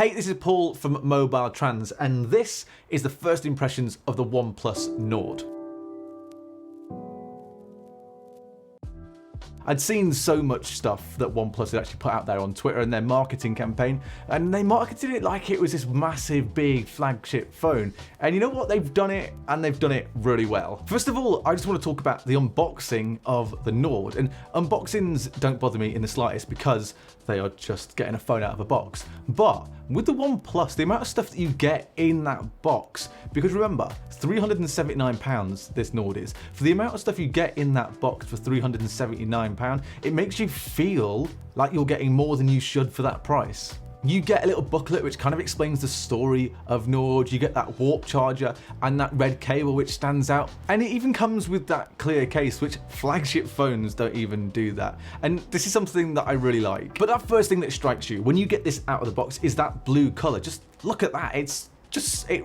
Hey, this is Paul from MobileTrans, and this is the first impressions of the OnePlus Nord. I'd seen so much stuff that OnePlus had actually put out there on Twitter in their marketing campaign, and they marketed it like it was this massive, big flagship phone. And you know what? They've done it, and they've done it really well. First of all, I just want to talk about the unboxing of the Nord. And unboxings don't bother me in the slightest because they are just getting a phone out of a box. But with the OnePlus, the amount of stuff that you get in that box, because remember, £379 this Nord is. For the amount of stuff you get in that box for £379, it makes you feel like you're getting more than you should for that price. You get a little booklet which kind of explains the story of Nord, you get that warp charger and that red cable which stands out, and it even comes with that clear case, which flagship phones don't even do that. And this is something that I really like. But that first thing that strikes you when you get this out of the box is that blue color. Just look at that, it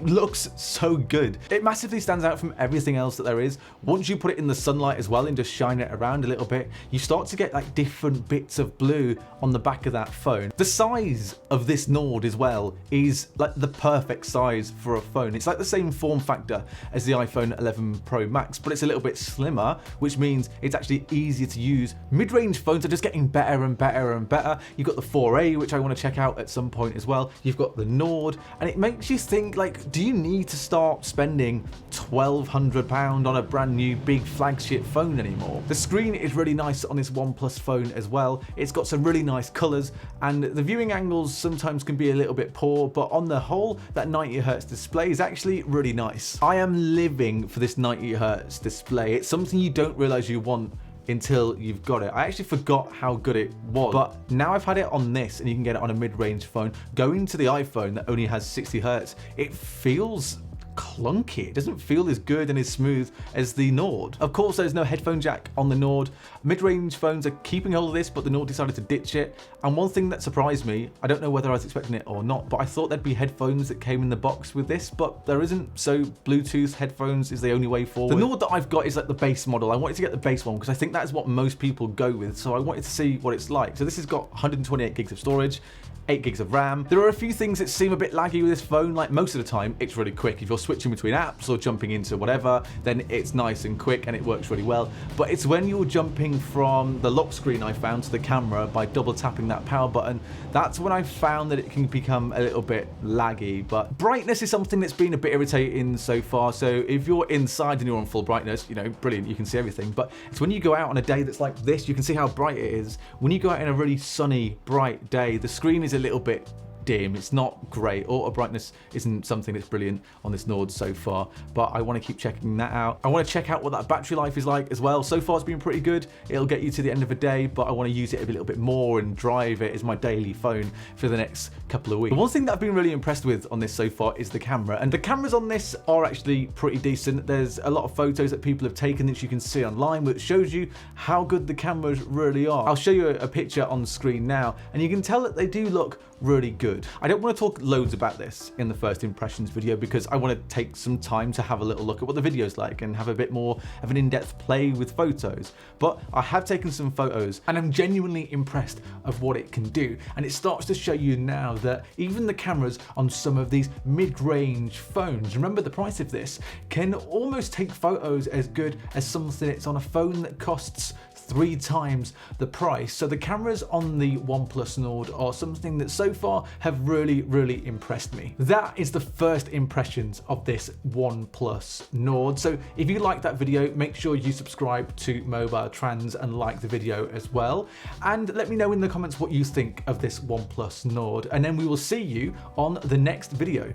looks so good. It massively stands out from everything else that there is. Once you put it in the sunlight as well and just shine it around a little bit, you start to get like different bits of blue on the back of that phone. The size of this Nord as well is like the perfect size for a phone. It's like the same form factor as the iPhone 11 Pro Max, but it's a little bit slimmer, which means it's actually easier to use. Mid-range phones are just getting better and better and better. You've got the 4A, which I want to check out at some point as well. You've got the Nord, and it makes you think, like, do you need to start spending £1,200 on a brand new big flagship phone anymore? The screen is really nice on this OnePlus phone as well. It's got some really nice colors, and the viewing angles sometimes can be a little bit poor, but on the whole, that 90Hz display is actually really nice. I am living for this 90Hz display. It's something you don't realize you want until you've got it. I actually forgot how good it was, but now I've had it on this, and you can get it on a mid-range phone. Going to the iPhone that only has 60Hz, it feels clunky. It doesn't feel as good and as smooth as the Nord. Of course, there's no headphone jack on the Nord. Mid-range phones are keeping hold of this, but the Nord decided to ditch it. And one thing that surprised me, I don't know whether I was expecting it or not, but I thought there'd be headphones that came in the box with this, but there isn't. So Bluetooth headphones is the only way forward. The Nord that I've got is like the base model. I wanted to get the base one because I think that is what most people go with. So I wanted to see what it's like. So this has got 128 gigs of storage, 8 gigs of RAM. There are a few things that seem a bit laggy with this phone. Like, most of the time, it's really quick. If you're switching between apps or jumping into whatever, then it's nice and quick and it works really well. But it's when you're jumping from the lock screen, I found, to the camera by double tapping that power button, that's when I found that it can become a little bit laggy. But brightness is something that's been a bit irritating so far. So if you're inside and you're on full brightness, you know, brilliant, you can see everything. But it's when you go out on a day that's like this, you can see how bright it is. When you go out in a really sunny, bright day, the screen is a little bit dim. It's not great. Auto brightness isn't something that's brilliant on this Nord so far, but I want to keep checking that out. I want to check out what that battery life is like as well. So far it's been pretty good. It'll get you to the end of a day, but I want to use it a little bit more and drive it as my daily phone for the next couple of weeks. The one thing that I've been really impressed with on this so far is the camera, and the cameras on this are actually pretty decent. There's a lot of photos that people have taken that you can see online, which shows you how good the cameras really are. I'll show you a picture on the screen now, and you can tell that they do look really good. I don't want to talk loads about this in the first impressions video because I want to take some time to have a little look at what the video's like and have a bit more of an in-depth play with photos. But I have taken some photos and I'm genuinely impressed of what it can do. And it starts to show you now that even the cameras on some of these mid-range phones, remember the price of this, can almost take photos as good as something that's on a phone that costs 3 times the price. So the cameras on the OnePlus Nord are something that so far have really impressed me. That is the first impressions of this OnePlus Nord. So if you like that video, make sure you subscribe to MobileTrans and like the video as well. And let me know in the comments what you think of this OnePlus Nord. And then we will see you on the next video.